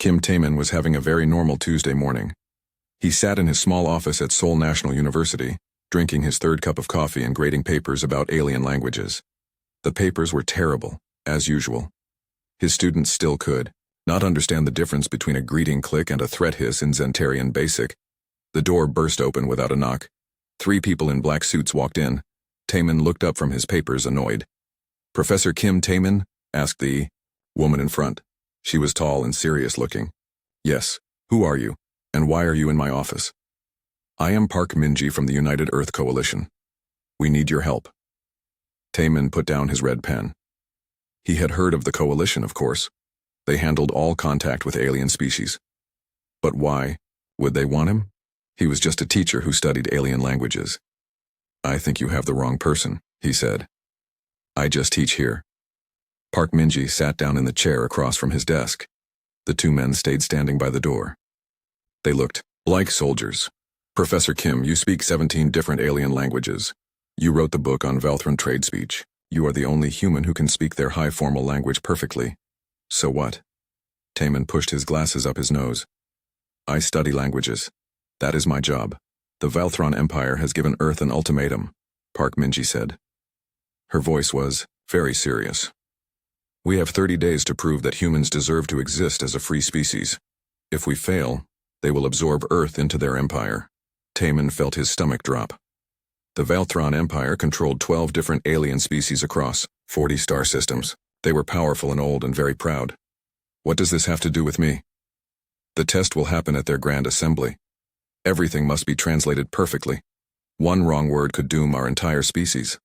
Kim Taemin was having a very normal Tuesday morning. He sat in his small office at Seoul National University, drinking his third cup of coffee and grading papers about alien languages. The papers were terrible, as usual. His students still could not understand the difference between a greeting click and a threat hiss in Zentarian Basic. The door burst open without a knock. 3 people in black suits walked in. Taemin looked up from his papers, annoyed. "Professor Kim Taemin?" asked the woman in front. She was tall and serious-looking. "Yes. Who are you? And why are you in my office?" "I am Park Minji from the United Earth Coalition. We need your help." Taemin put down his red pen. He had heard of the coalition, of course. They handled all contact with alien species. But why would they want him? He was just a teacher who studied alien languages. "I think you have the wrong person," he said. "I just teach here." Park Minji sat down in the chair across from his desk. The 2 men stayed standing by the door. They looked like soldiers. "Professor Kim, you speak 17 different alien languages. You wrote the book on Velthran trade speech. You are the only human who can speak their high formal language perfectly. So what?" Taemin pushed his glasses up his nose. "I study languages. That is my job. The Velthran Empire has given Earth an ultimatum," Park Minji said. Her voice was very serious. "We have 30 days to prove that humans deserve to exist as a free species. If we fail, they will absorb Earth into their empire." Taemin felt his stomach drop. The Velthran Empire controlled 12 different alien species across 40 star systems. They were powerful and old and very proud. "What does this have to do with me?" "The test will happen at their Grand Assembly. Everything must be translated perfectly. One wrong word could doom our entire species."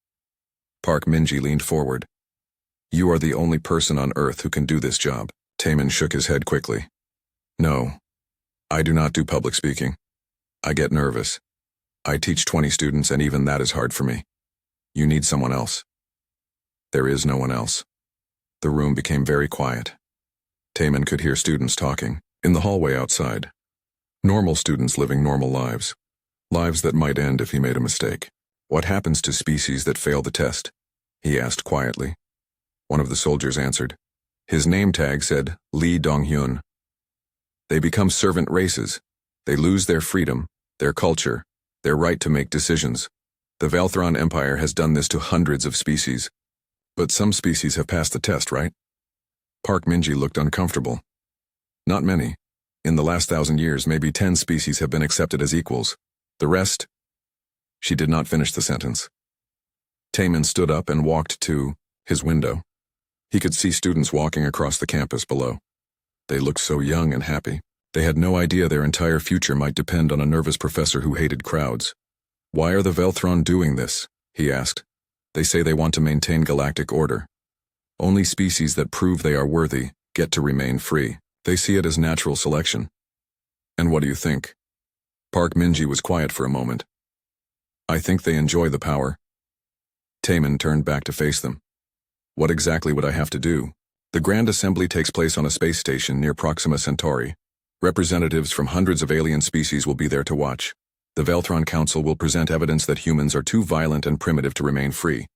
Park Minji leaned forward. "You are the only person on Earth who can do this job." Taemin shook his head quickly. "No, I do not do public speaking. I get nervous. I teach 20 students and even that is hard for me. You need someone else." "There is no one else." The room became very quiet. Taemin could hear students talking in the hallway outside. Normal students living normal lives. Lives that might end if he made a mistake. "What happens to species that fail the test?" he asked quietly. One of the soldiers answered. His name tag said Lee Dong-hyun. "They become servant races. They lose their freedom, their culture, their right to make decisions. The Velthran Empire has done this to hundreds of species. But some species have passed the test, right?" Park Minji looked uncomfortable. "Not many. In the last 1,000 years, maybe 10 species have been accepted as equals. The rest—" She did not finish the sentence. Taemin stood up and walked to his window. He could see students walking across the campus below. They looked so young and happy. They had no idea their entire future might depend on a nervous professor who hated crowds. "Why are the Velthran doing this?" he asked. "They say they want to maintain galactic order. Only species that prove they are worthy get to remain free. They see it as natural selection." "And what do you think?" Park Minji was quiet for a moment. "I think they enjoy the power." Taemin turned back to face them. "What exactly would I have to do?" "The Grand Assembly takes place on a space station near Proxima Centauri. Representatives from hundreds of alien species will be there to watch. The Velthran Council will present evidence that humans are too violent and primitive to remain free.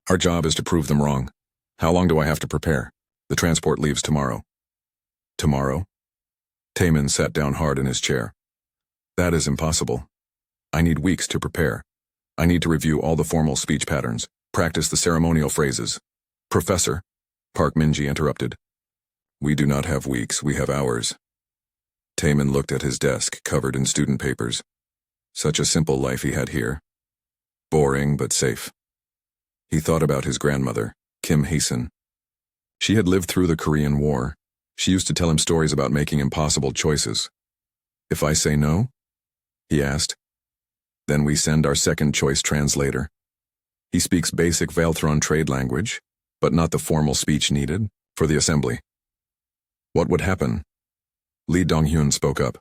Our job is to prove them wrong. How long do I have to prepare?" "The transport leaves tomorrow." "Tomorrow?" Taemin sat down hard in his chair. "That is impossible. I need weeks to prepare. I need to review all the formal speech patterns, practice the ceremonial phrases." "Professor," Park Minji interrupted. "We do not have weeks, we have hours." Taemin looked at his desk, covered in student papers. Such a simple life he had here. Boring but safe. He thought about his grandmother, Kim Hae-sun. She had lived through the Korean War. She used to tell him stories about making impossible choices. "If I say no?" he asked. "Then we send our second choice translator. He speaks basic Velthran trade language, but not the formal speech needed for the assembly." "What would happen?" Lee Dong-hyun spoke up.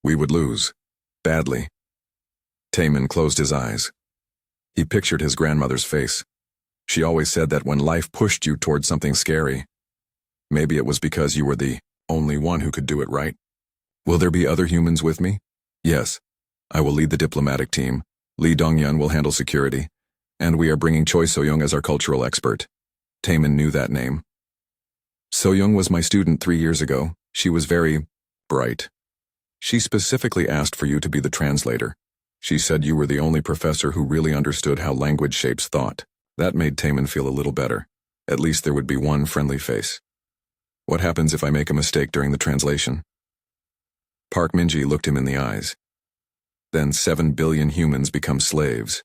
"We would lose. Badly." Taemin closed his eyes. He pictured his grandmother's face. She always said that when life pushed you toward something scary, maybe it was because you were the only one who could do it right. "Will there be other humans with me?" "Yes. I will lead the diplomatic team. Lee Dong-hyun will handle security. And we are bringing Choi So-young as our cultural expert." Taemin knew that name. "So-young was my student 3 years ago. She was very bright. She specifically asked for you to be the translator. She said you were the only professor who really understood how language shapes thought. That made Taman feel a little better. At least there would be one friendly face. What happens if I make a mistake during the translation? Park Minji looked him in the eyes. Then 7 billion humans become slaves.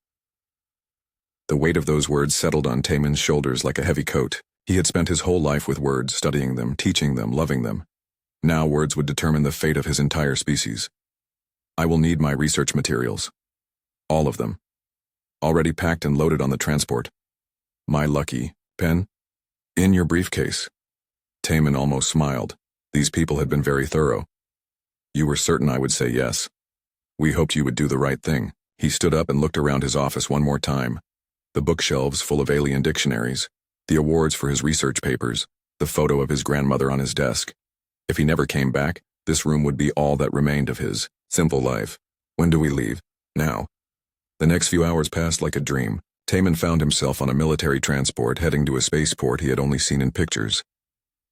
The weight of those words settled on Taman's shoulders like a heavy coat. He had spent his whole life with words, studying them, teaching them, loving them. Now words would determine the fate of his entire species. I will need my research materials. All of them. Already packed and loaded on the transport. My lucky pen? In your briefcase. Taman almost smiled. These people had been very thorough. You were certain I would say yes. We hoped you would do the right thing. He stood up and looked around his office one more time. The bookshelves full of alien dictionaries, the awards for his research papers, the photo of his grandmother on his desk. If he never came back, this room would be all that remained of his simple life. When do we leave? Now. The next few hours passed like a dream. Taman found himself on a military transport heading to a spaceport he had only seen in pictures.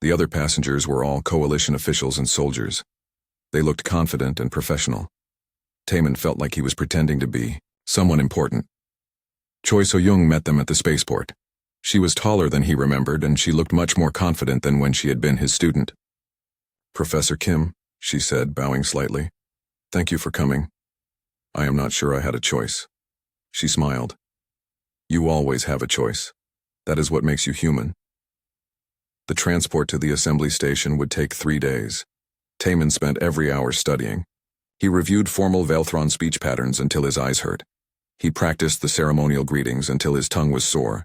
The other passengers were all coalition officials and soldiers. They looked confident and professional. Taman felt like he was pretending to be someone important. Choi So-young met them at the spaceport. She was taller than he remembered, and she looked much more confident than when she had been his student. Professor Kim, she said, bowing slightly. Thank you for coming. I am not sure I had a choice. She smiled. You always have a choice. That is what makes you human. The transport to the assembly station would take 3 days. Taman spent every hour studying. He reviewed formal Velthron speech patterns until his eyes hurt. He practiced the ceremonial greetings until his tongue was sore.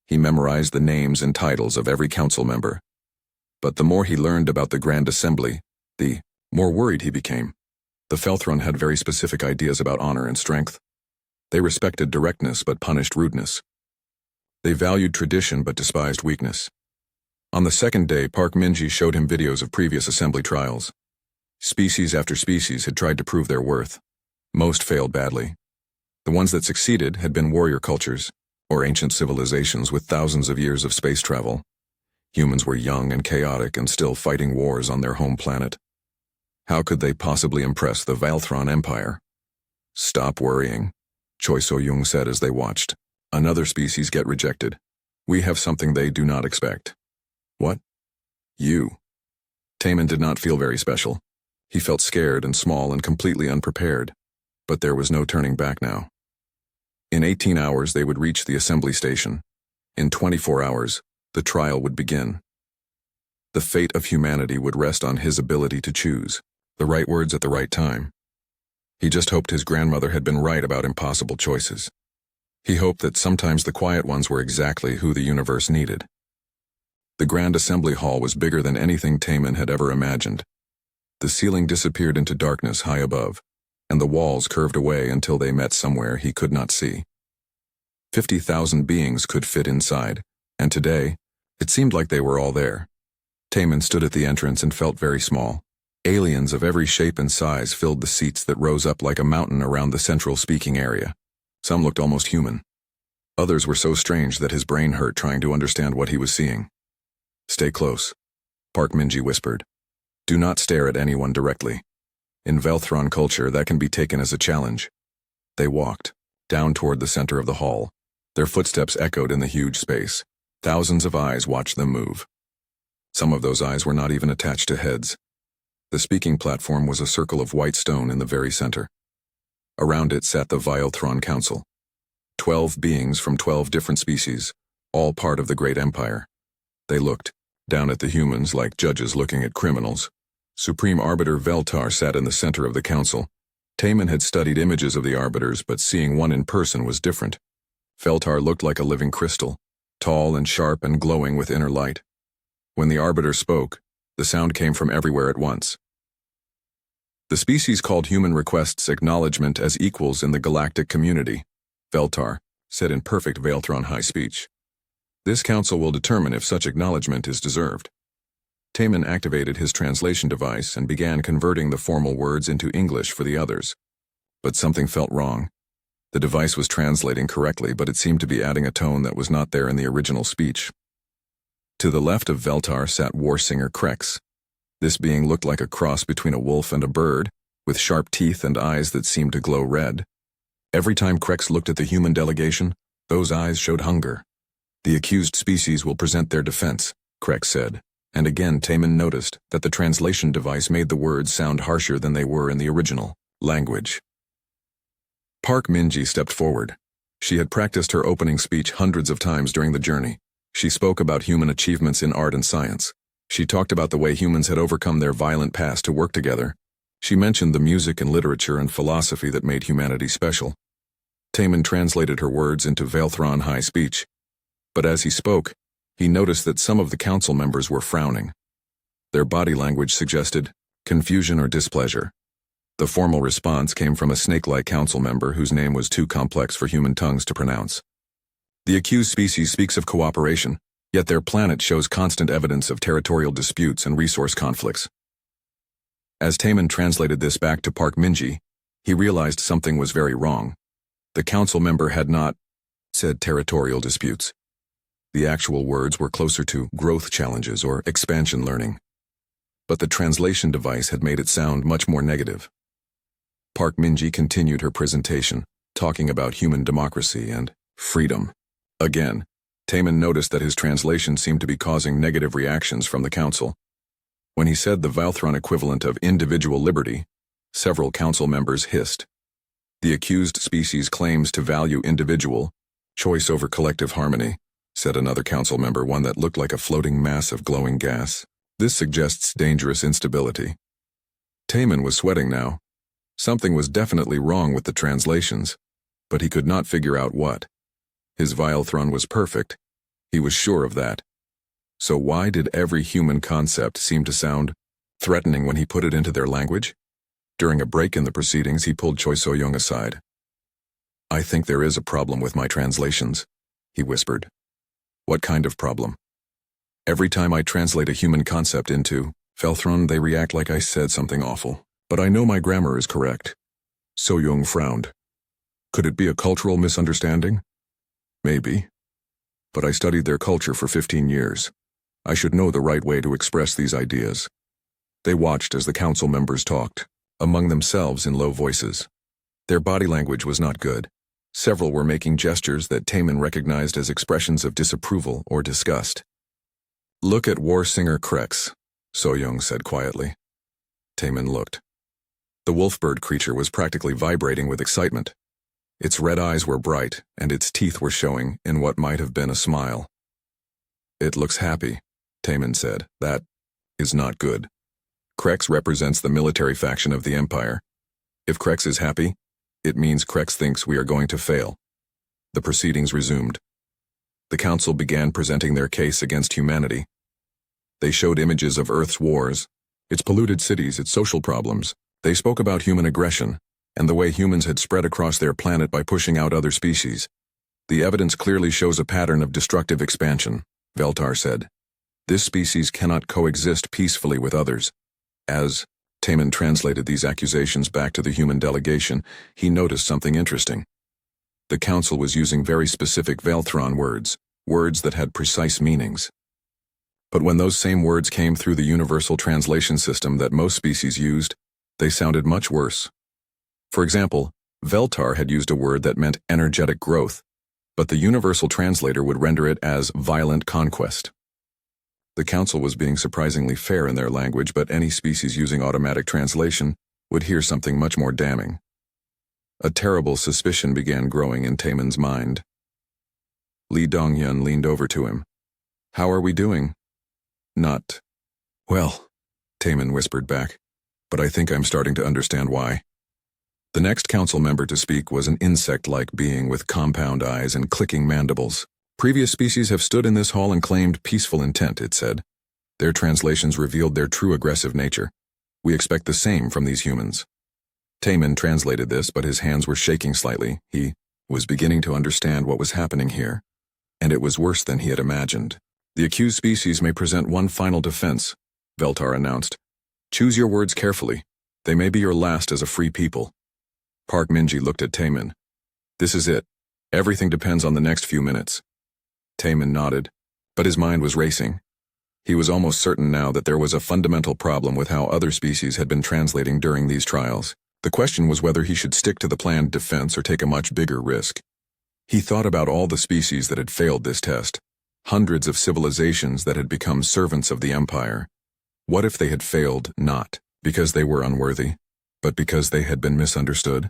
He memorized the names and titles of every council member. But the more he learned about the Grand Assembly, the more worried he became. The Velthron had very specific ideas about honor and strength. They respected directness but punished rudeness. They valued tradition but despised weakness. On the second day, Park Minji showed him videos of previous assembly trials. Species after species had tried to prove their worth. Most failed badly. The ones that succeeded had been warrior cultures, or ancient civilizations with thousands of years of space travel. Humans were young and chaotic and still fighting wars on their home planet. How could they possibly impress the Velthron Empire? Stop worrying, Choi So-young said as they watched. Another species get rejected. We have something they do not expect. What? You. Taman did not feel very special. He felt scared and small and completely unprepared. But there was no turning back now. In 18 hours they would reach the assembly station. In 24 hours, the trial would begin. The fate of humanity would rest on his ability to choose the right words at the right time. He just hoped his grandmother had been right about impossible choices. He hoped that sometimes the quiet ones were exactly who the universe needed. The Grand Assembly Hall was bigger than anything Taman had ever imagined. The ceiling disappeared into darkness high above, and the walls curved away until they met somewhere he could not see. 50,000 beings could fit inside, and today, it seemed like they were all there. Taman stood at the entrance and felt very small. Aliens of every shape and size filled the seats that rose up like a mountain around the central speaking area. Some looked almost human. Others were so strange that his brain hurt trying to understand what he was seeing. Stay close, Park Minji whispered. Do not stare at anyone directly. In Velthron culture, that can be taken as a challenge. They walked, down toward the center of the hall. Their footsteps echoed in the huge space. Thousands of eyes watched them move. Some of those eyes were not even attached to heads. The speaking platform was a circle of white stone in the very center. Around it sat the Velthron Council. 12 beings from 12 different species, all part of the great empire. They looked down at the humans like judges looking at criminals. Supreme Arbiter Veltar sat in the center of the council. Taman had studied images of the arbiters, but seeing one in person was different. Veltar looked like a living crystal, tall and sharp and glowing with inner light. When the arbiter spoke, the sound came from everywhere at once. The species called human requests acknowledgement as equals in the galactic community, Veltar said in perfect Velthron high speech. This council will determine if such acknowledgement is deserved. Taman activated his translation device and began converting the formal words into English for the others. But something felt wrong. The device was translating correctly, but it seemed to be adding a tone that was not there in the original speech. To the left of Veltar sat war singer Krex. This being looked like a cross between a wolf and a bird, with sharp teeth and eyes that seemed to glow red. Every time Krex looked at the human delegation, those eyes showed hunger. "The accused species will present their defense," Krex said, and again Taman noticed that the translation device made the words sound harsher than they were in the original language. Park Minji stepped forward. She had practiced her opening speech hundreds of times during the journey. She spoke about human achievements in art and science. She talked about the way humans had overcome their violent past to work together. She mentioned the music and literature and philosophy that made humanity special. Taman translated her words into Velthron high speech. But as he spoke, he noticed that some of the council members were frowning. Their body language suggested confusion or displeasure. The formal response came from a snake-like council member whose name was too complex for human tongues to pronounce. "The accused species speaks of cooperation, yet their planet shows constant evidence of territorial disputes and resource conflicts." As Taman translated this back to Park Minji, he realized something was very wrong. The council member had not said territorial disputes. The actual words were closer to growth challenges or expansion learning. But the translation device had made it sound much more negative. Park Minji continued her presentation, talking about human democracy and freedom. Again, Taman noticed that his translation seemed to be causing negative reactions from the council. When he said the Valthron equivalent of individual liberty, several council members hissed. "The accused species claims to value individual choice over collective harmony," said another council member, one that looked like a floating mass of glowing gas. "This suggests dangerous instability." Taman was sweating now. Something was definitely wrong with the translations, but he could not figure out what. His Vilethron was perfect. He was sure of that. So why did every human concept seem to sound threatening when he put it into their language? During a break in the proceedings, he pulled Choi So-young aside. "I think there is a problem with my translations," he whispered. "What kind of problem?" "Every time I translate a human concept into Velthron, they react like I said something awful. But I know my grammar is correct." So-young frowned. "Could it be a cultural misunderstanding?" "Maybe. But I studied their culture for 15 years. I should know the right way to express these ideas." They watched as the council members talked, among themselves in low voices. Their body language was not good. Several were making gestures that Taman recognized as expressions of disapproval or disgust. "Look at war singer Krex," So-young said quietly. Taman looked. The wolfbird creature was practically vibrating with excitement. Its red eyes were bright, and its teeth were showing in what might have been a smile. "It looks happy," Taman said. "That is not good. Krex represents the military faction of the Empire. If Krex is happy, it means Krex thinks we are going to fail." The proceedings resumed. The council began presenting their case against humanity. They showed images of Earth's wars, its polluted cities, its social problems. They spoke about human aggression, and the way humans had spread across their planet by pushing out other species. "The evidence clearly shows a pattern of destructive expansion," Veltar said. "This species cannot coexist peacefully with others." As Taman translated these accusations back to the human delegation, he noticed something interesting. The council was using very specific Velthron words, words that had precise meanings. But when those same words came through the universal translation system that most species used, they sounded much worse. For example, Veltar had used a word that meant energetic growth, but the universal translator would render it as violent conquest. The council was being surprisingly fair in their language, but any species using automatic translation would hear something much more damning. A terrible suspicion began growing in Taman's mind. Lee Dongyun leaned over to him. "How are we doing?" "Not well," Taman whispered back, "but I think I'm starting to understand why." The next council member to speak was an insect-like being with compound eyes and clicking mandibles. "Previous species have stood in this hall and claimed peaceful intent," it said. "Their translations revealed their true aggressive nature. We expect the same from these humans." Taman translated this, but his hands were shaking slightly. He was beginning to understand what was happening here, and it was worse than he had imagined. "The accused species may present one final defense," Veltar announced. "Choose your words carefully. They may be your last as a free people." Park Minji looked at Taman. "This is it. Everything depends on the next few minutes." Taman nodded, but his mind was racing. He was almost certain now that there was a fundamental problem with how other species had been translating during these trials. The question was whether he should stick to the planned defense or take a much bigger risk. He thought about all the species that had failed this test, hundreds of civilizations that had become servants of the Empire. What if they had failed not because they were unworthy, but because they had been misunderstood?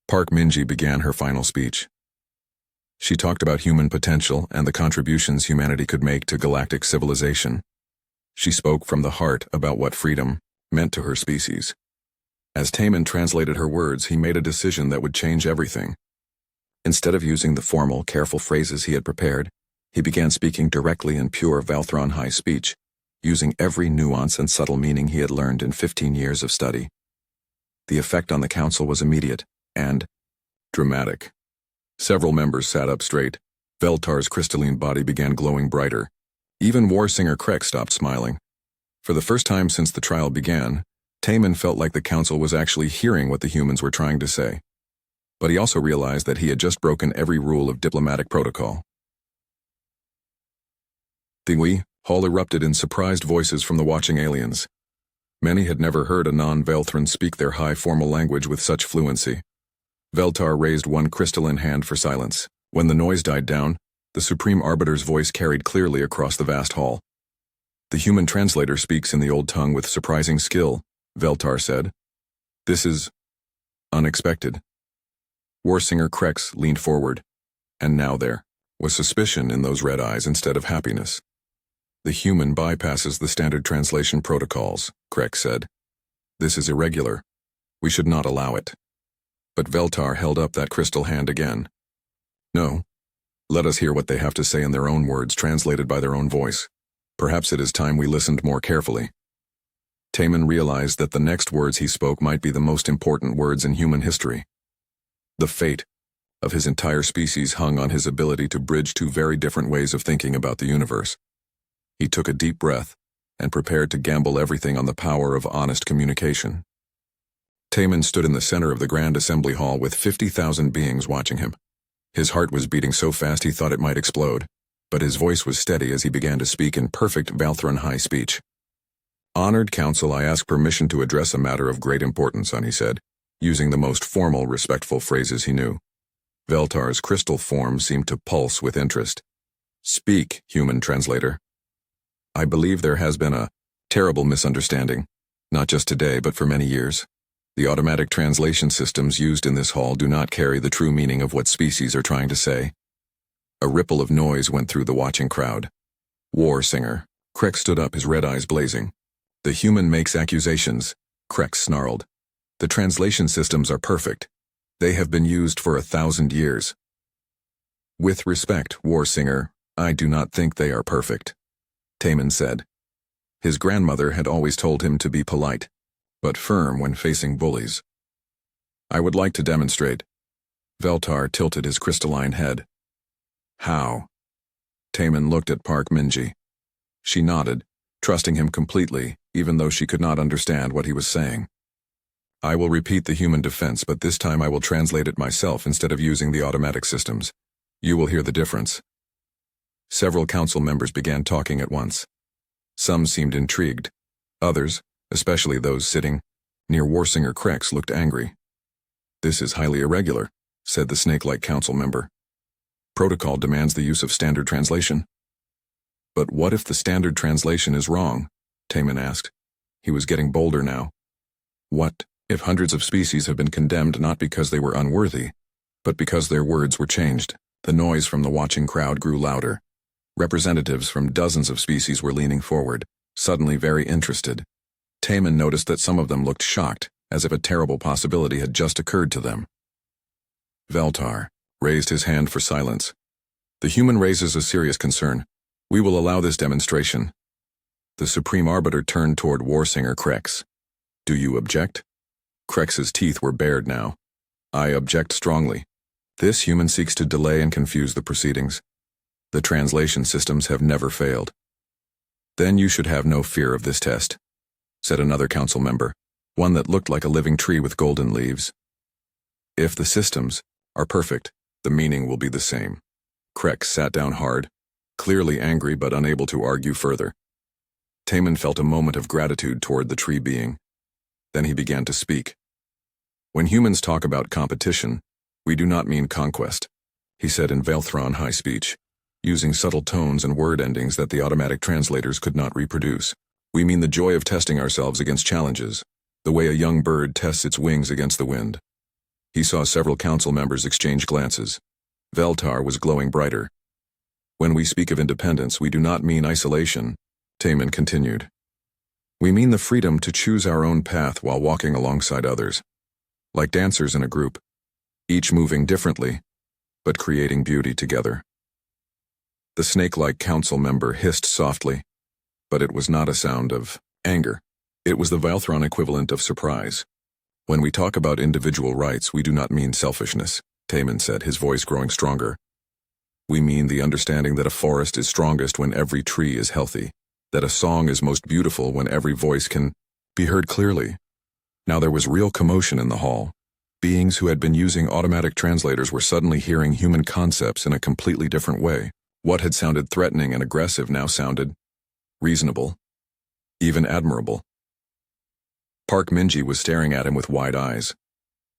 Park Minji began her final speech. She talked about human potential and the contributions humanity could make to galactic civilization. She spoke from the heart about what freedom meant to her species. As Taman translated her words, he made a decision that would change everything. Instead of using the formal, careful phrases he had prepared, he began speaking directly in pure Valthron high speech, using every nuance and subtle meaning he had learned in 15 years of study. The effect on the council was immediate and dramatic. Several members sat up straight. Veltar's crystalline body began glowing brighter. Even War Singer Krek stopped smiling. For the first time since the trial began, Taman felt like the council was actually hearing what the humans were trying to say. But he also realized that he had just broken every rule of diplomatic protocol. The hall erupted in surprised voices from the watching aliens. Many had never heard a non-Velthran speak their high formal language with such fluency. Veltar raised one crystalline hand for silence. When the noise died down, the Supreme Arbiter's voice carried clearly across the vast hall. The human translator speaks in the old tongue with surprising skill, Veltar said. This is unexpected. Warsinger Krex leaned forward, and now there was suspicion in those red eyes instead of happiness. The human bypasses the standard translation protocols, Krex said. This is irregular. We should not allow it. But Veltar held up that crystal hand again. No. Let us hear what they have to say in their own words, translated by their own voice. Perhaps it is time we listened more carefully. Taman realized that the next words he spoke might be the most important words in human history. The fate of his entire species hung on his ability to bridge two very different ways of thinking about the universe. He took a deep breath and prepared to gamble everything on the power of honest communication. Taman stood in the center of the Grand Assembly Hall with 50,000 beings watching him. His heart was beating so fast he thought it might explode, but his voice was steady as he began to speak in perfect Valthran high speech. Honored Council, I ask permission to address a matter of great importance, he said, using the most formal, respectful phrases he knew. Veltar's crystal form seemed to pulse with interest. Speak, human translator. I believe there has been a terrible misunderstanding, not just today but for many years. The automatic translation systems used in this hall do not carry the true meaning of what species are trying to say. A ripple of noise went through the watching crowd. War Singer. Krex stood up, his red eyes blazing. The human makes accusations, Krex snarled. The translation systems are perfect. They have been used for 1,000 years. With respect, War Singer, I do not think they are perfect, Taman said. His grandmother had always told him to be polite, but firm when facing bullies. I would like to demonstrate. Veltar tilted his crystalline head. How? Taman looked at Park Minji. She nodded, trusting him completely, even though she could not understand what he was saying. I will repeat the human defense, but this time I will translate it myself instead of using the automatic systems. You will hear the difference. Several council members began talking at once. Some seemed intrigued. Others, especially those sitting near Warsinger Krex, looked angry. This is highly irregular, said the snake-like council member. Protocol demands the use of standard translation. But what if the standard translation is wrong? Taman asked. He was getting bolder now. What if hundreds of species have been condemned not because they were unworthy, but because their words were changed? The noise from the watching crowd grew louder. Representatives from dozens of species were leaning forward, suddenly very interested. Taman noticed that some of them looked shocked, as if a terrible possibility had just occurred to them. Veltar raised his hand for silence. The human raises a serious concern. We will allow this demonstration. The Supreme Arbiter turned toward Warsinger Krex. Do you object? Krex's teeth were bared now. I object strongly. This human seeks to delay and confuse the proceedings. The translation systems have never failed. Then you should have no fear of this test, said another council member, one that looked like a living tree with golden leaves. If the systems are perfect, the meaning will be the same. Krex sat down hard. clearly angry but unable to argue further. Taman felt a moment of gratitude toward the tree being. Then he began to speak. When humans talk about competition, we do not mean conquest, he said in Velthron high speech, using subtle tones and word endings that the automatic translators could not reproduce. We mean the joy of testing ourselves against challenges, the way a young bird tests its wings against the wind. He saw several council members exchange glances. Veltar was glowing brighter. When we speak of independence, we do not mean isolation, Taman continued. We mean the freedom to choose our own path while walking alongside others, like dancers in a group, each moving differently, but creating beauty together. The snake-like council member hissed softly, but it was not a sound of anger. It was the Velthron equivalent of surprise. When we talk about individual rights, we do not mean selfishness, Taman said, his voice growing stronger. We mean the understanding that a forest is strongest when every tree is healthy, that a song is most beautiful when every voice can be heard clearly. Now there was real commotion in the hall. Beings who had been using automatic translators were suddenly hearing human concepts in a completely different way. What had sounded threatening and aggressive now sounded reasonable, even admirable. Park Minji was staring at him with wide eyes.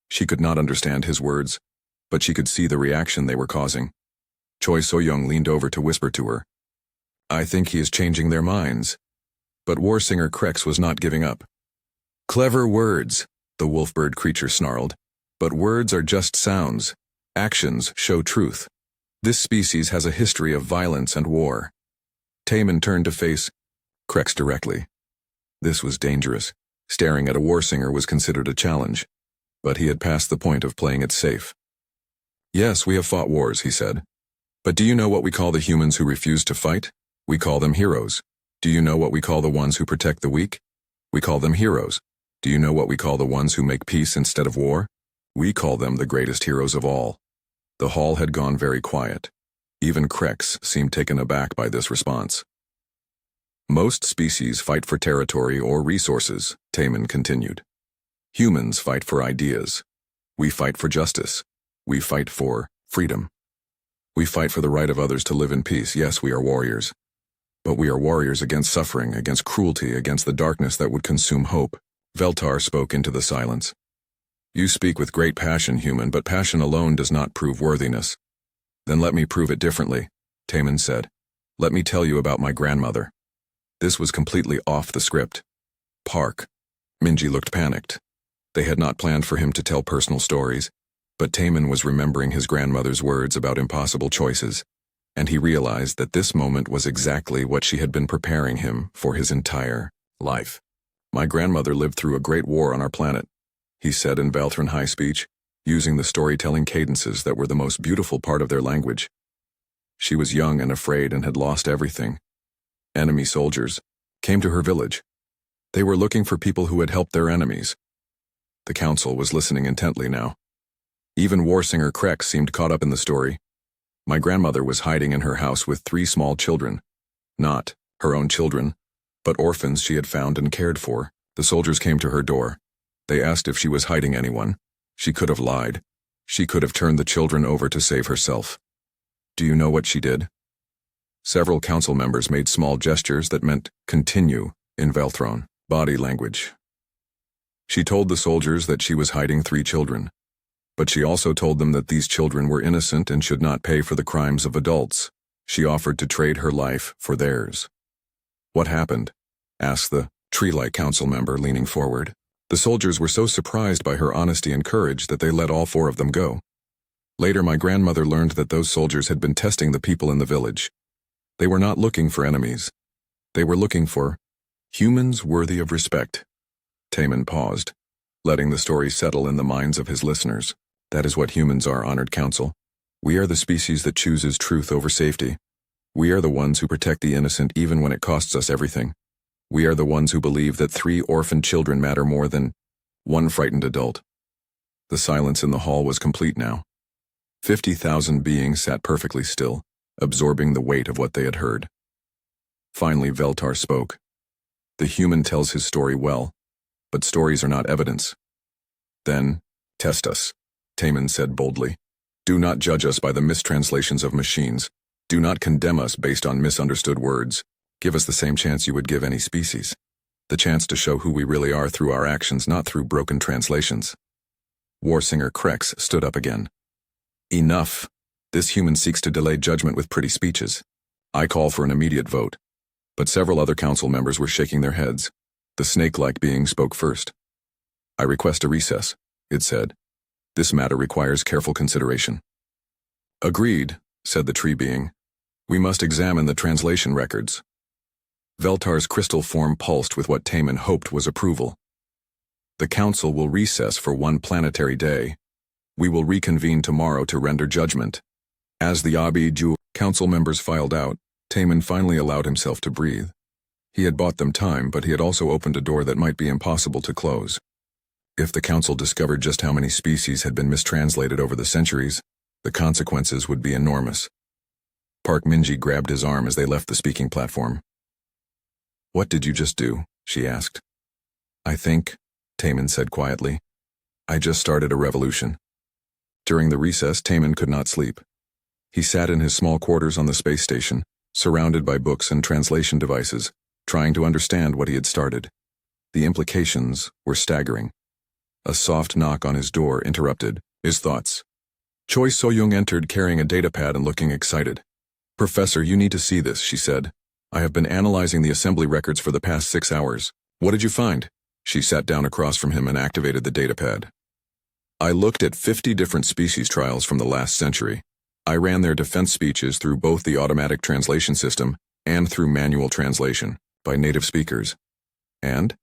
She could not understand his words, but she could see the reaction they were causing. Choi So-young leaned over to whisper to her. I think he is changing their minds. But war singer Krex was not giving up. Clever words, the wolfbird creature snarled. But words are just sounds. Actions show truth. This species has a history of violence and war. Taman turned to face Krex directly. This was dangerous. Staring at a war singer was considered a challenge, but he had passed the point of playing it safe. Yes, we have fought wars, he said. But do you know what we call the humans who refuse to fight? We call them heroes. Do you know what we call the ones who protect the weak? We call them heroes. Do you know what we call the ones who make peace instead of war? We call them the greatest heroes of all. The hall had gone very quiet. Even Krex seemed taken aback by this response. Most species fight for territory or resources, Taman continued. Humans fight for ideas. We fight for justice. We fight for freedom. We fight for the right of others to live in peace. Yes, we are warriors. But we are warriors against suffering, against cruelty, against the darkness that would consume hope. Veltar spoke into the silence. You speak with great passion, human, but passion alone does not prove worthiness. Then let me prove it differently, Taman said. Let me tell you about my grandmother. This was completely off the script. Park. Minji looked panicked. They had not planned for him to tell personal stories, but Taman was remembering his grandmother's words about impossible choices, and he realized that this moment was exactly what she had been preparing him for his entire life. My grandmother lived through a great war on our planet, he said in Velthron high speech, using the storytelling cadences that were the most beautiful part of their language. She was young and afraid and had lost everything. Enemy soldiers came to her village. They were looking for people who had helped their enemies. The council was listening intently now. Even war singer Krex seemed caught up in the story. My grandmother was hiding in her house with 3 small children. Not her own children, but orphans she had found and cared for. The soldiers came to her door. They asked if she was hiding anyone. She could have lied. She could have turned the children over to save herself. Do you know what she did? Several council members made small gestures that meant continue in Velthron body language. She told the soldiers that she was hiding 3 children, but she also told them that these children were innocent and should not pay for the crimes of adults. She offered to trade her life for theirs. What happened? Asked the tree-like council member, leaning forward. The soldiers were so surprised by her honesty and courage that they let all 4 of them go. Later, my grandmother learned that those soldiers had been testing the people in the village. They were not looking for enemies. They were looking for humans worthy of respect. Taman paused, letting the story settle in the minds of his listeners. That is what humans are, honored council. We are the species that chooses truth over safety. We are the ones who protect the innocent even when it costs us everything. We are the ones who believe that 3 orphaned children matter more than 1 frightened adult. The silence in the hall was complete now. 50,000 beings sat perfectly still, absorbing the weight of what they had heard. Finally, Veltar spoke. The human tells his story well, but stories are not evidence. Then, test us, Taman said boldly. Do not judge us by the mistranslations of machines. Do not condemn us based on misunderstood words. Give us the same chance you would give any species. The chance to show who we really are through our actions, not through broken translations. Warsinger Krex stood up again. Enough. This human seeks to delay judgment with pretty speeches. I call for an immediate vote. But several other council members were shaking their heads. The snake-like being spoke first. I request a recess, it said. This matter requires careful consideration. Agreed, said the tree being. We must examine the translation records. Veltar's crystal form pulsed with what Taman hoped was approval. The council will recess for one planetary day. We will reconvene tomorrow to render judgment. As the Abiju council members filed out, Taman finally allowed himself to breathe. He had bought them time, but he had also opened a door that might be impossible to close. If the council discovered just how many species had been mistranslated over the centuries, the consequences would be enormous. Park Minji grabbed his arm as they left the speaking platform. What did you just do? She asked. I think, Taman said quietly. I just started a revolution. During the recess, Taman could not sleep. He sat in his small quarters on the space station, surrounded by books and translation devices, trying to understand what he had started. The implications were staggering. A soft knock on his door interrupted his thoughts. Choi So-young entered carrying a datapad and looking excited. Professor, you need to see this, she said. I have been analyzing the assembly records for the past 6 hours. What did you find? She sat down across from him and activated the datapad. I looked at 50 different species trials from the last century. I ran their defense speeches through both the automatic translation system and through manual translation by native speakers. And?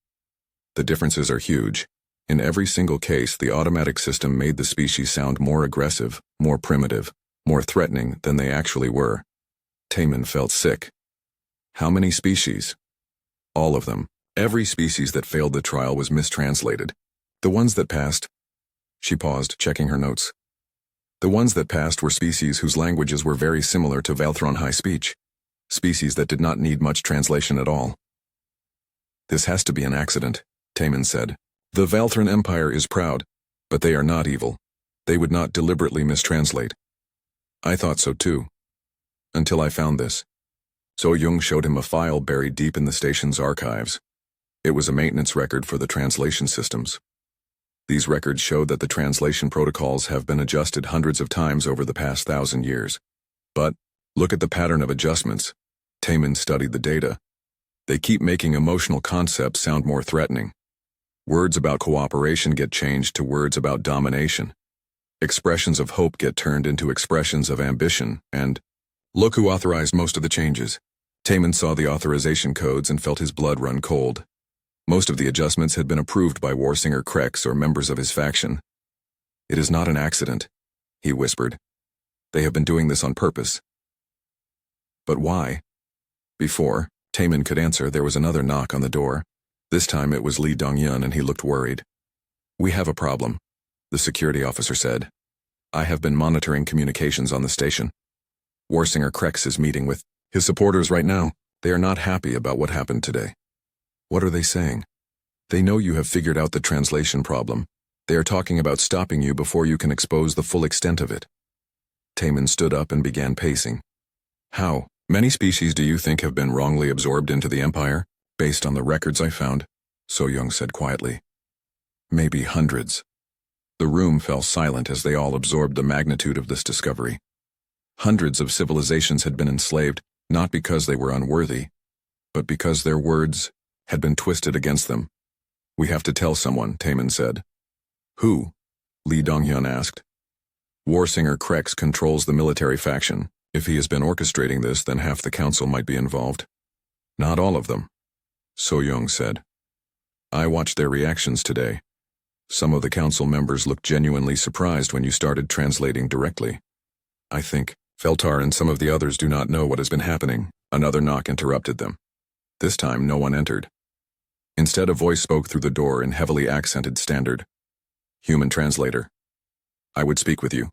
The differences are huge. In every single case, the automatic system made the species sound more aggressive, more primitive, more threatening than they actually were. Taman felt sick. How many species? All of them. Every species that failed the trial was mistranslated. The ones that passed. She paused, checking her notes. The ones that passed were species whose languages were very similar to Valthron High speech. Species that did not need much translation at all. This has to be an accident, Taman said. The Valthron Empire is proud, but they are not evil. They would not deliberately mistranslate. I thought so too. Until I found this. So-young showed him a file buried deep in the station's archives. It was a maintenance record for the translation systems. These records showed that the translation protocols have been adjusted hundreds of times over the past 1,000 years. But, look at the pattern of adjustments. Taman studied the data. They keep making emotional concepts sound more threatening. Words about cooperation get changed to words about domination. Expressions of hope get turned into expressions of ambition, and look who authorized most of the changes. Taman saw the authorization codes and felt his blood run cold. Most of the adjustments had been approved by Warsinger Krex or members of his faction. It is not an accident, he whispered. They have been doing this on purpose. But why? Before Taman could answer, there was another knock on the door. This time it was Lee Dong-yun and he looked worried. We have a problem, the security officer said. I have been monitoring communications on the station. Warsinger Krex is meeting with his supporters right now. They are not happy about what happened today. What are they saying? They know you have figured out the translation problem. They are talking about stopping you before you can expose the full extent of it. Taman stood up and began pacing. How many species do you think have been wrongly absorbed into the Empire, based on the records I found? So-young said quietly. Maybe hundreds. The room fell silent as they all absorbed the magnitude of this discovery. Hundreds of civilizations had been enslaved, not because they were unworthy, but because their words had been twisted against them. We have to tell someone, Taman said. Who? Lee Dong-hyun asked. Warsinger Krex controls the military faction. If he has been orchestrating this, then half the council might be involved. Not all of them, So-young said. I watched their reactions today. Some of the council members looked genuinely surprised when you started translating directly. I think Feltar and some of the others do not know what has been happening. Another knock interrupted them. This time no one entered. Instead, a voice spoke through the door in heavily accented standard. Human translator. I would speak with you.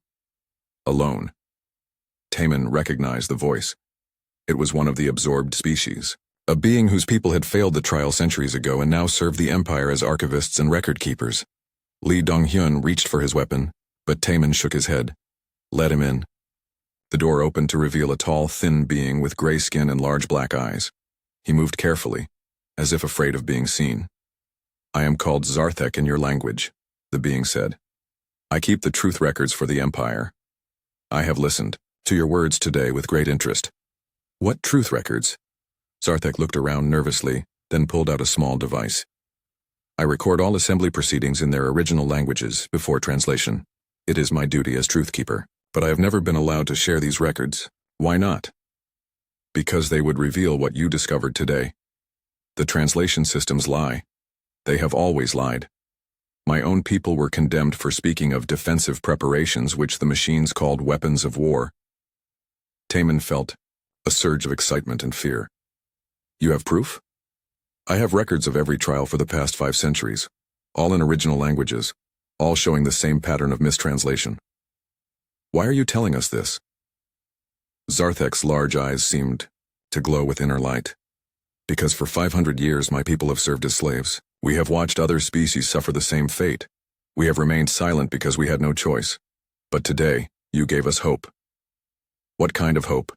Alone. Taman recognized the voice. It was one of the absorbed species, a being whose people had failed the trial centuries ago and now served the Empire as archivists and record keepers. Lee Dong-hyun reached for his weapon, but Taman shook his head. Let him in. The door opened to reveal a tall, thin being with gray skin and large black eyes. He moved carefully, as if afraid of being seen. "I am called Zarthek in your language," the being said. "I keep the truth records for the Empire. I have listened to your words today with great interest." "What truth records?" Zarthek looked around nervously, then pulled out a small device. "I record all assembly proceedings in their original languages before translation. It is my duty as truthkeeper, but I have never been allowed to share these records." "Why not?" "Because they would reveal what you discovered today. The translation systems lie. They have always lied. My own people were condemned for speaking of defensive preparations which the machines called weapons of war." Taman felt a surge of excitement and fear. "You have proof?" "I have records of every trial for the past 5 centuries, all in original languages, all showing the same pattern of mistranslation." "Why are you telling us this?" Zarthek's large eyes seemed to glow with inner light. "Because for 500 years my people have served as slaves. We have watched other species suffer the same fate. We have remained silent because we had no choice. But today, you gave us hope." "What kind of hope?"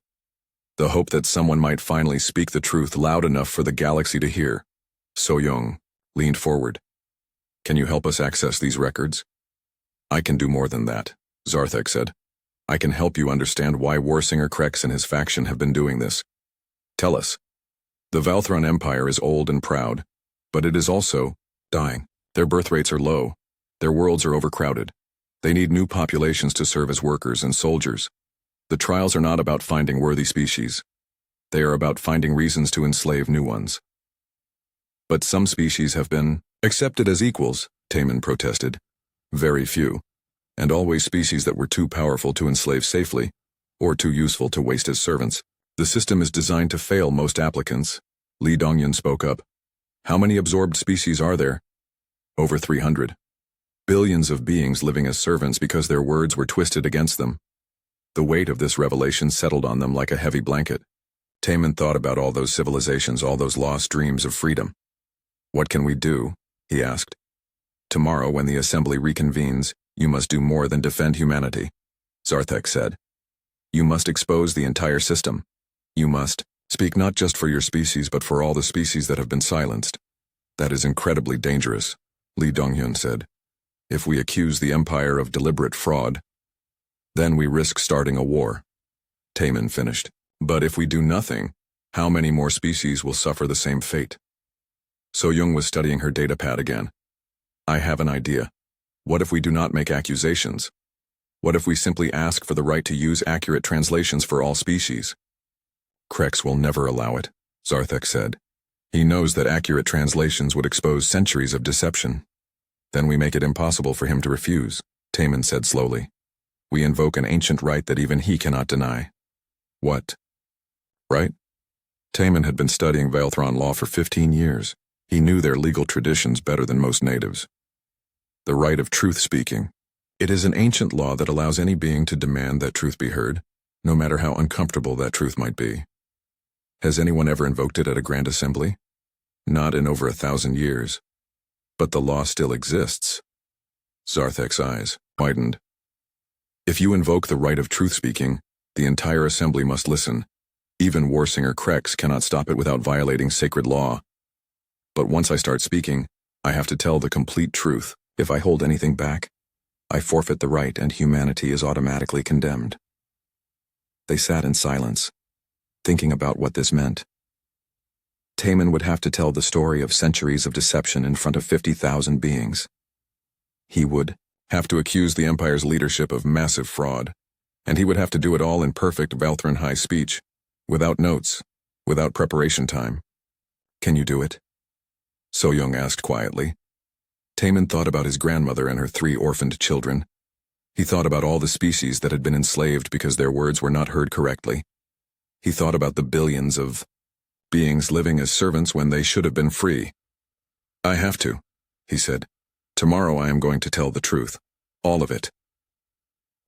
"The hope that someone might finally speak the truth loud enough for the galaxy to hear." So-young leaned forward. "Can you help us access these records?" "I can do more than that," Zarthek said. "I can help you understand why Warsinger Krex and his faction have been doing this." "Tell us." "The Valthron Empire is old and proud, but it is also dying. Their birth rates are low. Their worlds are overcrowded. They need new populations to serve as workers and soldiers. The trials are not about finding worthy species. They are about finding reasons to enslave new ones." "But some species have been accepted as equals," Taman protested. "Very few, and always species that were too powerful to enslave safely, or too useful to waste as servants. The system is designed to fail most applicants." Li Dongyan spoke up. "How many absorbed species are there?" "Over 300. Billions of beings living as servants because their words were twisted against them." The weight of this revelation settled on them like a heavy blanket. Taman thought about all those civilizations, all those lost dreams of freedom. "What can we do?" he asked. "Tomorrow, when the assembly reconvenes, you must do more than defend humanity," Zarthek said. "You must expose the entire system. You must speak not just for your species but for all the species that have been silenced." "That is incredibly dangerous," Li Donghyun said. "If we accuse the Empire of deliberate fraud, then we risk starting a war." Taman finished. "But if we do nothing, how many more species will suffer the same fate?" So-young was studying her datapad again. "I have an idea. What if we do not make accusations? What if we simply ask for the right to use accurate translations for all species?" "Krex will never allow it," Zarthek said. "He knows that accurate translations would expose centuries of deception." "Then we make it impossible for him to refuse," Taman said slowly. "We invoke an ancient right that even he cannot deny." "What right?" Taman had been studying Valthron law for 15 years. He knew their legal traditions better than most natives. "The right of truth-speaking. It is an ancient law that allows any being to demand that truth be heard, no matter how uncomfortable that truth might be." "Has anyone ever invoked it at a grand assembly?" "Not in over 1,000 years. But the law still exists." Zarthek's eyes widened. "If you invoke the right of truth-speaking, the entire assembly must listen. Even Warsinger Krex cannot stop it without violating sacred law. But once I start speaking, I have to tell the complete truth. If I hold anything back, I forfeit the right and humanity is automatically condemned." They sat in silence, thinking about what this meant. Taman would have to tell the story of centuries of deception in front of 50,000 beings. He would have to accuse the Empire's leadership of massive fraud, and he would have to do it all in perfect Valthran high speech, without notes, without preparation time. "Can you do it?" So-young asked quietly. Taman thought about his grandmother and her 3 orphaned children. He thought about all the species that had been enslaved because their words were not heard correctly. He thought about the billions of beings living as servants when they should have been free. "I have to," he said. "Tomorrow I am going to tell the truth. All of it."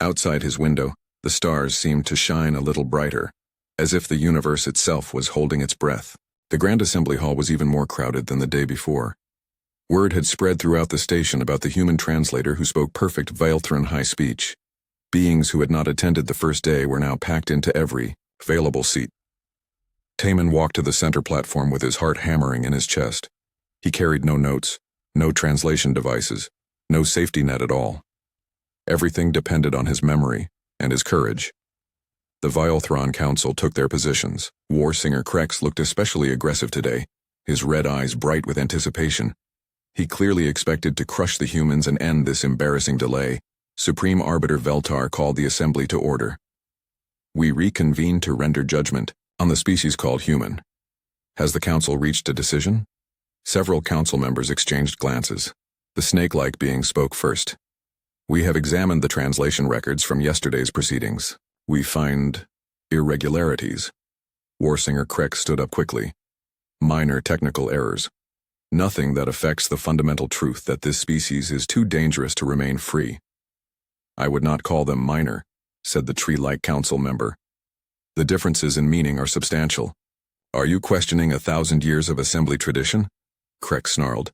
Outside his window, the stars seemed to shine a little brighter, as if the universe itself was holding its breath. The Grand Assembly Hall was even more crowded than the day before. Word had spread throughout the station about the human translator who spoke perfect Valthran high speech. Beings who had not attended the first day were now packed into every available seat. Taman walked to the center platform with his heart hammering in his chest. He carried no notes, no translation devices, no safety net at all. Everything depended on his memory and his courage. The Vilethron Council took their positions. War Singer Krex looked especially aggressive today, his red eyes bright with anticipation. He clearly expected to crush the humans and end this embarrassing delay. Supreme Arbiter Veltar called the assembly to order. We reconvene to render judgment on the species called human. Has the council reached a decision? Several council members exchanged glances. The snake-like being spoke first. We have examined the translation records from yesterday's proceedings. We find irregularities. Warsinger Krex stood up quickly. Minor technical errors. Nothing that affects the fundamental truth that this species is too dangerous to remain free. I would not call them minor, said the tree-like council member. The differences in meaning are substantial. Are you questioning 1,000 years of assembly tradition? Krex snarled.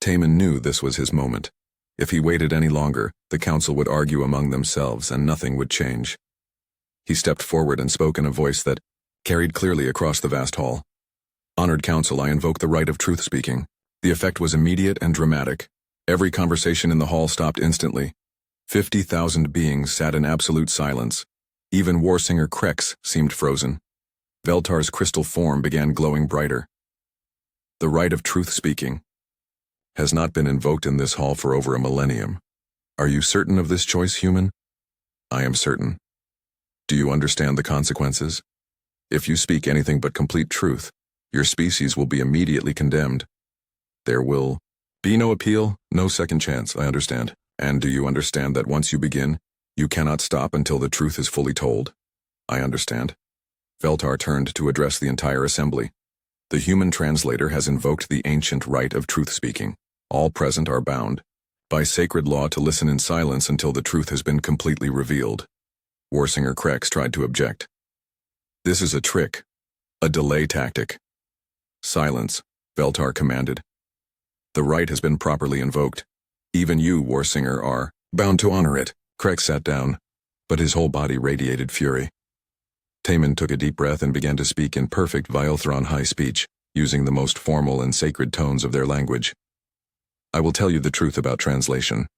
Taman knew this was his moment. If he waited any longer, the council would argue among themselves and nothing would change. He stepped forward and spoke in a voice that carried clearly across the vast hall. Honored council, I invoke the right of truth speaking. The effect was immediate and dramatic. Every conversation in the hall stopped instantly. 50,000 beings sat in absolute silence. Even Warsinger Krex seemed frozen. Veltar's crystal form began glowing brighter. The right of truth speaking has not been invoked in this hall for over a millennium. Are you certain of this choice, human? I am certain. Do you understand the consequences? If you speak anything but complete truth, your species will be immediately condemned. There will be no appeal, no second chance, I understand. And do you understand that once you begin, you cannot stop until the truth is fully told? I understand. Veltar turned to address the entire assembly. The human translator has invoked the ancient right of truth-speaking. All present are bound by sacred law to listen in silence until the truth has been completely revealed. Warsinger Krex tried to object. This is a trick, a delay tactic. Silence, Veltar commanded. The right has been properly invoked. Even you, Warsinger, are bound to honor it. Krex sat down, but his whole body radiated fury. Taman took a deep breath and began to speak in perfect Vilethron high speech, using the most formal and sacred tones of their language. I will tell you the truth about translation.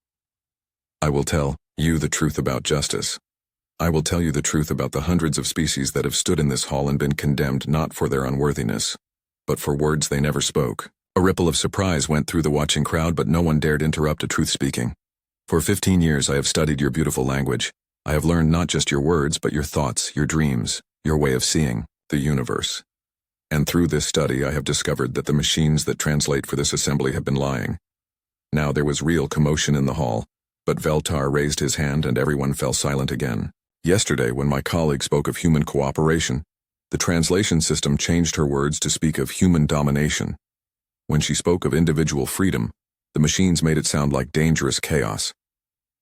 I will tell you the truth about justice. I will tell you the truth about the hundreds of species that have stood in this hall and been condemned not for their unworthiness, but for words they never spoke. A ripple of surprise went through the watching crowd, but no one dared interrupt a truth-speaking. For 15 years I have studied your beautiful language. I have learned not just your words, but your thoughts, your dreams, your way of seeing the universe. And through this study I have discovered that the machines that translate for this assembly have been lying. Now there was real commotion in the hall, but Veltar raised his hand and everyone fell silent again. Yesterday, when my colleague spoke of human cooperation, the translation system changed her words to speak of human domination. When she spoke of individual freedom, the machines made it sound like dangerous chaos.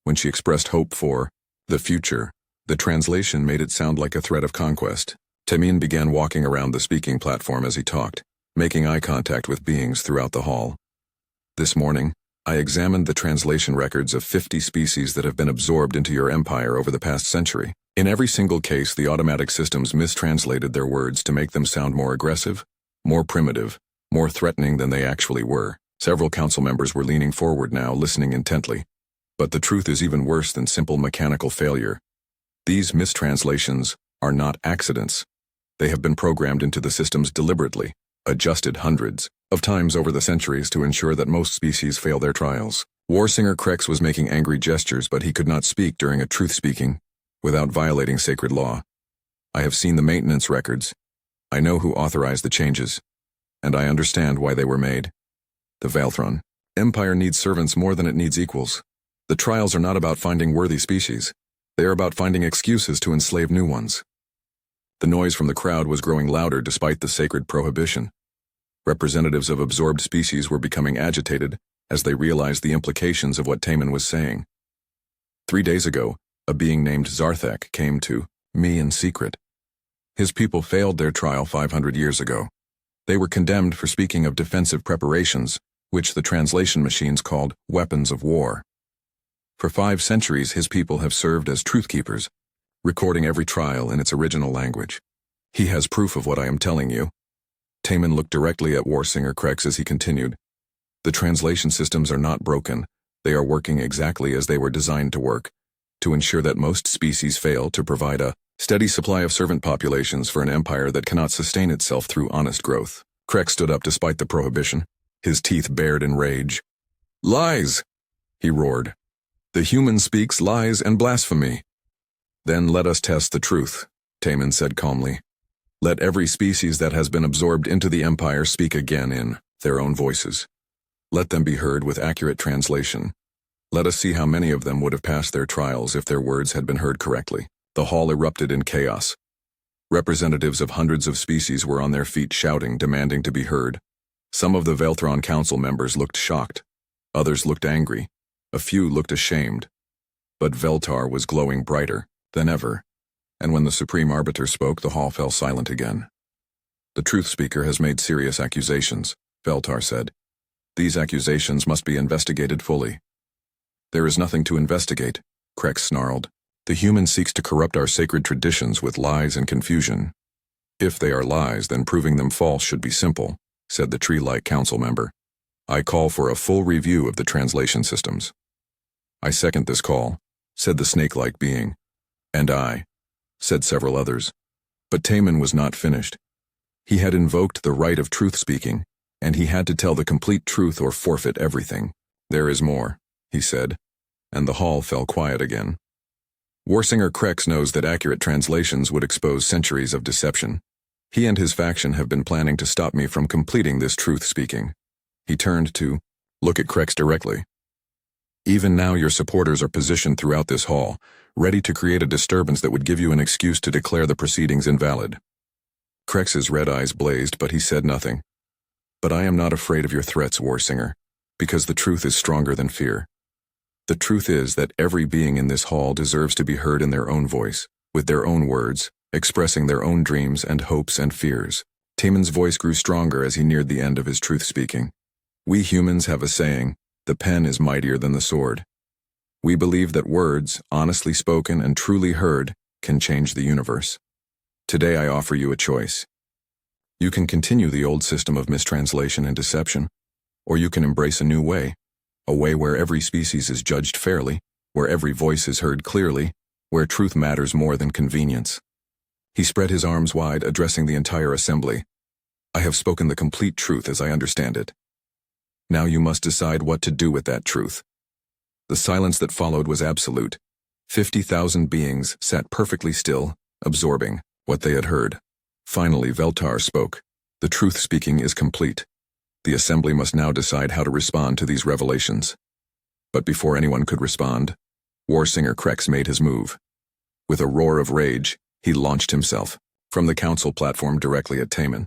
When she expressed hope for the future, the translation made it sound like a threat of conquest. Tamin began walking around the speaking platform as he talked, making eye contact with beings throughout the hall. This morning, I examined the translation records of 50 species that have been absorbed into your empire over the past century. In every single case, the automatic systems mistranslated their words to make them sound more aggressive, more primitive, more threatening than they actually were. Several council members were leaning forward now, listening intently. But the truth is even worse than simple mechanical failure. These mistranslations are not accidents. They have been programmed into the systems deliberately, adjusted hundreds of times over the centuries to ensure that most species fail their trials. Warsinger Krex was making angry gestures, but he could not speak during a truth-speaking without violating sacred law. I have seen the maintenance records. I know who authorized the changes, and I understand why they were made. The Vilethron Empire needs servants more than it needs equals. The trials are not about finding worthy species. They are about finding excuses to enslave new ones. The noise from the crowd was growing louder despite the sacred prohibition. Representatives of absorbed species were becoming agitated as they realized the implications of what Taman was saying. 3 days ago, a being named Zarthak came to me in secret. His people failed their trial 500 years ago. They were condemned for speaking of defensive preparations, which the translation machines called weapons of war. For 5 centuries, his people have served as truth keepers, recording every trial in its original language. He has proof of what I am telling you. Taman looked directly at Warsinger Krex as he continued. The translation systems are not broken. They are working exactly as they were designed to work, to ensure that most species fail to provide a steady supply of servant populations for an empire that cannot sustain itself through honest growth. Krex stood up despite the prohibition, his teeth bared in rage. Lies! He roared. The human speaks lies and blasphemy. Then let us test the truth, Taman said calmly. Let every species that has been absorbed into the empire speak again in their own voices. Let them be heard with accurate translation. Let us see how many of them would have passed their trials if their words had been heard correctly. The hall erupted in chaos. Representatives of hundreds of species were on their feet shouting, demanding to be heard. Some of the Velthron council members looked shocked. Others looked angry. A few looked ashamed. But Veltar was glowing brighter than ever, and when the Supreme Arbiter spoke, the hall fell silent again. The Truth Speaker has made serious accusations, Veltar said. These accusations must be investigated fully. There is nothing to investigate, Krex snarled. The human seeks to corrupt our sacred traditions with lies and confusion. If they are lies, then proving them false should be simple, said the tree-like council member. I call for a full review of the translation systems. I second this call, said the snake-like being. And I, said several others. But Taman was not finished. He had invoked the right of truth-speaking, and he had to tell the complete truth or forfeit everything. There is more, he said, and the hall fell quiet again. Warsinger Krex knows that accurate translations would expose centuries of deception. He and his faction have been planning to stop me from completing this truth-speaking. He turned to look at Krex directly. Even now your supporters are positioned throughout this hall, ready to create a disturbance that would give you an excuse to declare the proceedings invalid. Krex's red eyes blazed, but he said nothing. But I am not afraid of your threats, Warsinger, because the truth is stronger than fear. The truth is that every being in this hall deserves to be heard in their own voice, with their own words, expressing their own dreams and hopes and fears. Taman's voice grew stronger as he neared the end of his truth-speaking. We humans have a saying, the pen is mightier than the sword. We believe that words, honestly spoken and truly heard, can change the universe. Today I offer you a choice. You can continue the old system of mistranslation and deception, or you can embrace a new way, a way where every species is judged fairly, where every voice is heard clearly, where truth matters more than convenience. He spread his arms wide, addressing the entire assembly. I have spoken the complete truth as I understand it. Now you must decide what to do with that truth. The silence that followed was absolute. 50,000 beings sat perfectly still, absorbing what they had heard. Finally, Veltar spoke. The truth-speaking is complete. The assembly must now decide how to respond to these revelations. But before anyone could respond, Warsinger Krex made his move. With a roar of rage, he launched himself from the council platform directly at Taman.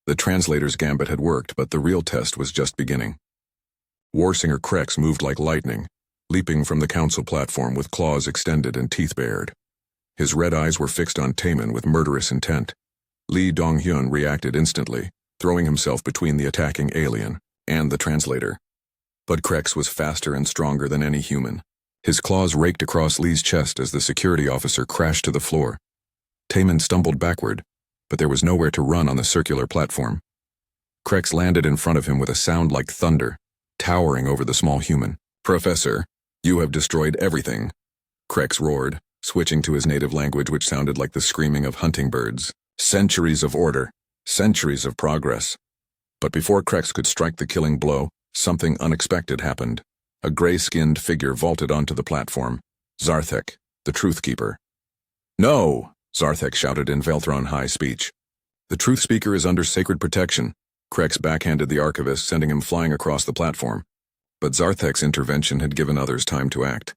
The translator's gambit had worked, but the real test was just beginning. Warsinger Krex moved like lightning, leaping from the council platform with claws extended and teeth bared. His red eyes were fixed on Taman with murderous intent. Li Donghyun reacted instantly, throwing himself between the attacking alien and the translator. But Krex was faster and stronger than any human. His claws raked across Li's chest as the security officer crashed to the floor. Taman stumbled backward, but there was nowhere to run on the circular platform. Krex landed in front of him with a sound like thunder, towering over the small human. Professor, you have destroyed everything, Krex roared, switching to his native language, which sounded like the screaming of hunting birds. Centuries of order, centuries of progress. But before Krex could strike the killing blow, something unexpected happened. A gray-skinned figure vaulted onto the platform. Zarthek, the Truth Keeper. No! Zarthek shouted in Velthron high speech. The Truth Speaker is under sacred protection. Krex backhanded the archivist, sending him flying across the platform. But Zarthek's intervention had given others time to act.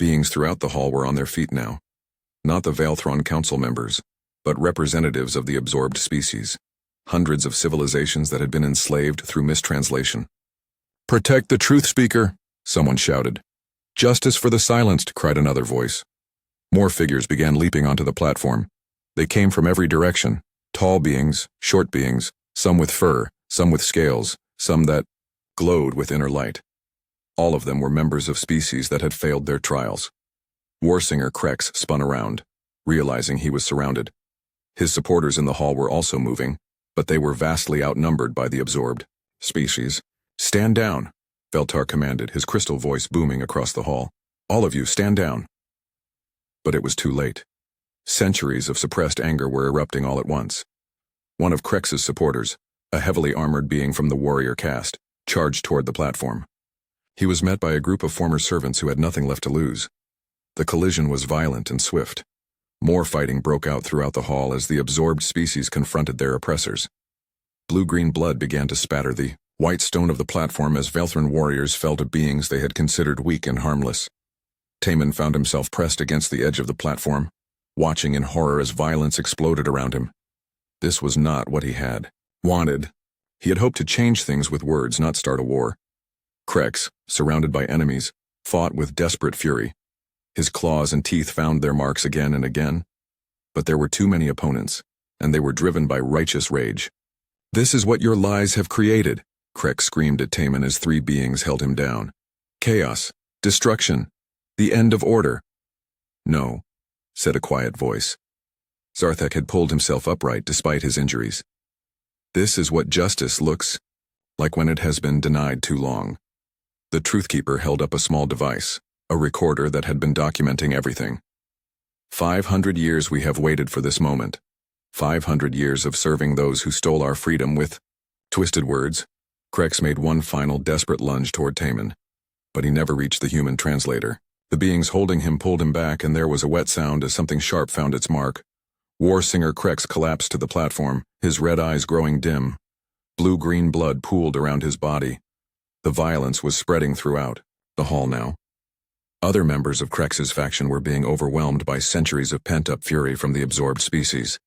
Beings throughout the hall were on their feet now. Not the Velthron council members, but representatives of the absorbed species. Hundreds of civilizations that had been enslaved through mistranslation. Protect the Truth Speaker, someone shouted. Justice for the silenced, cried another voice. More figures began leaping onto the platform. They came from every direction. Tall beings, short beings, some with fur, some with scales, some that glowed with inner light. All of them were members of species that had failed their trials. Warsinger Krex spun around, realizing he was surrounded. His supporters in the hall were also moving, but they were vastly outnumbered by the absorbed species. "Stand down," Veltar commanded, his crystal voice booming across the hall. "All of you, stand down." But it was too late. Centuries of suppressed anger were erupting all at once. One of Krex's supporters, a heavily armored being from the warrior caste, charged toward the platform. He was met by a group of former servants who had nothing left to lose. The collision was violent and swift. More fighting broke out throughout the hall as the absorbed species confronted their oppressors. Blue-green blood began to spatter the white stone of the platform as Velthran warriors fell to beings they had considered weak and harmless. Taman found himself pressed against the edge of the platform, watching in horror as violence exploded around him. This was not what he had wanted. He had hoped to change things with words, not start a war. Krex, surrounded by enemies, fought with desperate fury. His claws and teeth found their marks again and again. But there were too many opponents, and they were driven by righteous rage. "This is what your lies have created," Krex screamed at Taman as three beings held him down. "Chaos, destruction, the end of order." "No," said a quiet voice. Zarthek had pulled himself upright despite his injuries. "This is what justice looks like when it has been denied too long." The Truthkeeper held up a small device, a recorder that had been documenting everything. 500 years we have waited for this moment. 500 years of serving those who stole our freedom with twisted words. Krex made one final desperate lunge toward Taman, but he never reached the human translator. The beings holding him pulled him back, and there was a wet sound as something sharp found its mark. Warsinger Krex collapsed to the platform, his red eyes growing dim. Blue-green blood pooled around his body. The violence was spreading throughout the hall now. Other members of Krex's faction were being overwhelmed by centuries of pent-up fury from the absorbed species.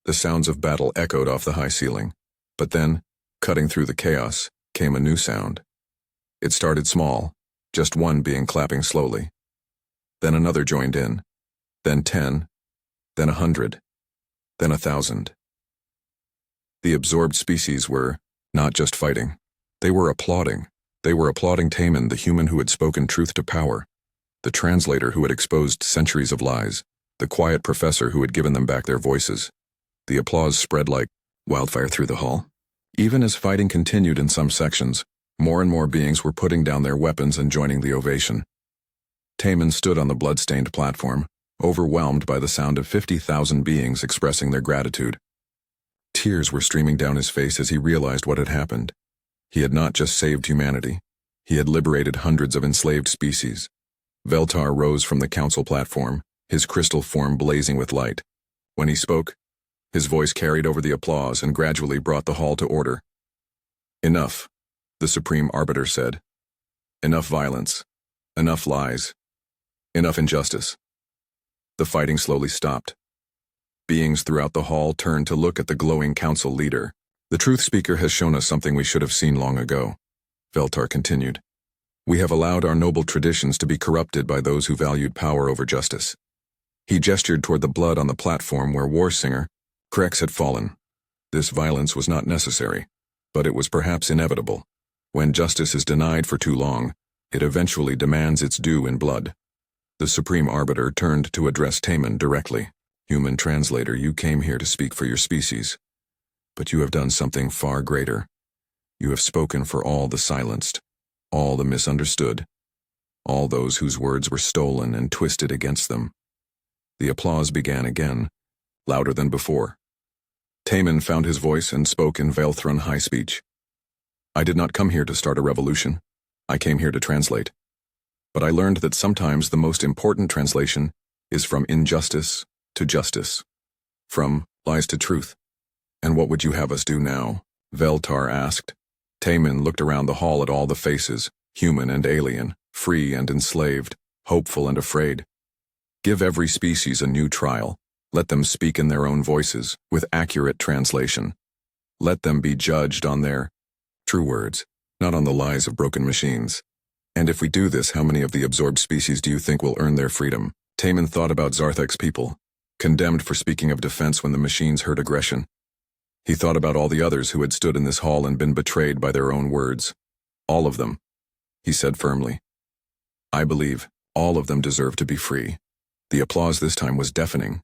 The sounds of battle echoed off the high ceiling, but then, cutting through the chaos, came a new sound. It started small, just one being clapping slowly. Then another joined in, then 10, then 100, then 1,000. The absorbed species were not just fighting. They were applauding. They were applauding Taman, the human who had spoken truth to power, the translator who had exposed centuries of lies, the quiet professor who had given them back their voices. The applause spread like wildfire through the hall. Even as fighting continued in some sections, more and more beings were putting down their weapons and joining the ovation. Taman stood on the blood-stained platform, overwhelmed by the sound of 50,000 beings expressing their gratitude. Tears were streaming down his face as he realized what had happened. He had not just saved humanity. He had liberated hundreds of enslaved species. Veltar rose from the council platform, his crystal form blazing with light. When he spoke, his voice carried over the applause and gradually brought the hall to order. "Enough," the Supreme Arbiter said. "Enough violence. Enough lies. Enough injustice." The fighting slowly stopped. Beings throughout the hall turned to look at the glowing council leader. "The Truth Speaker has shown us something we should have seen long ago," Veltar continued. "We have allowed our noble traditions to be corrupted by those who valued power over justice." He gestured toward the blood on the platform where Warsinger Krex had fallen. This violence was not necessary, but it was perhaps inevitable. When justice is denied for too long, it eventually demands its due in blood. The Supreme Arbiter turned to address Taman directly. "Human translator, you came here to speak for your species. But you have done something far greater. You have spoken for all the silenced, all the misunderstood, all those whose words were stolen and twisted against them." The applause began again, louder than before. Taman found his voice and spoke in Velthran high speech. "I did not come here to start a revolution. I came here to translate. But I learned that sometimes the most important translation is from injustice to justice, from lies to truth." "And what would you have us do now?" Veltar asked. Taman looked around the hall at all the faces, human and alien, free and enslaved, hopeful and afraid. "Give every species a new trial. Let them speak in their own voices, with accurate translation. Let them be judged on their true words, not on the lies of broken machines. And if we do this, how many of the absorbed species do you think will earn their freedom?" Taman thought about Zarthek's people, condemned for speaking of defense when the machines heard aggression. He thought about all the others who had stood in this hall and been betrayed by their own words. All of them. he said firmly. I believe all of them deserve to be free. The applause this time was deafening.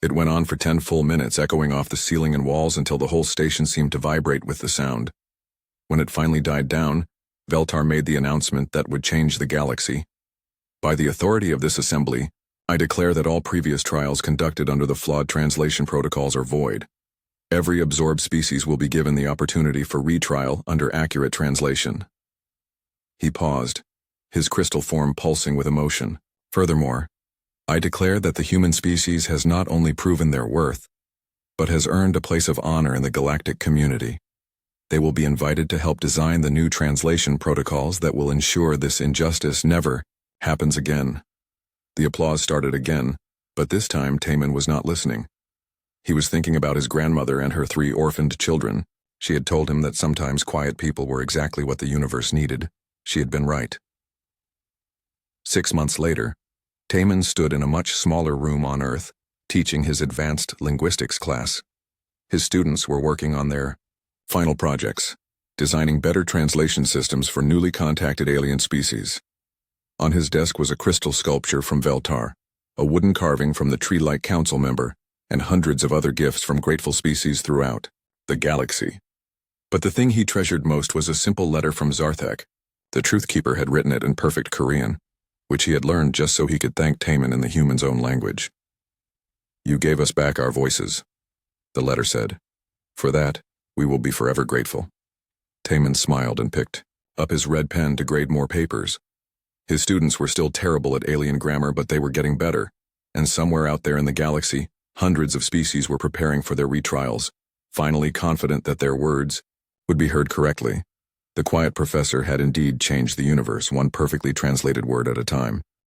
It went on for 10 full minutes, echoing off the ceiling and walls until the whole station seemed to vibrate with the sound. When it finally died down, Veltar made the announcement that would change the galaxy. By the authority of this assembly, I declare that all previous trials conducted under the flawed translation protocols are void. Every absorbed species will be given the opportunity for retrial under accurate translation. He paused, his crystal form pulsing with emotion. Furthermore, I declare that the human species has not only proven their worth, but has earned a place of honor in the galactic community. They will be invited to help design the new translation protocols that will ensure this injustice never happens again. The applause started again, but this time Taman was not listening. He was thinking about his grandmother and her 3 orphaned children. She had told him that sometimes quiet people were exactly what the universe needed. She had been right. 6 months later, Taman stood in a much smaller room on Earth, teaching his advanced linguistics class. His students were working on their final projects, designing better translation systems for newly contacted alien species. On his desk was a crystal sculpture from Veltar, a wooden carving from the tree-like council member, and hundreds of other gifts from grateful species throughout the galaxy. But the thing he treasured most was a simple letter from Zarthek. The Truth Keeper had written it in perfect Korean, which he had learned just so he could thank Taman in the human's own language. You gave us back our voices, the letter said. For that, we will be forever grateful. Taman smiled and picked up his red pen to grade more papers. His students were still terrible at alien grammar, but they were getting better, and somewhere out there in the galaxy, hundreds of species were preparing for their retrials, finally confident that their words would be heard correctly. The quiet professor had indeed changed the universe, one perfectly translated word at a time.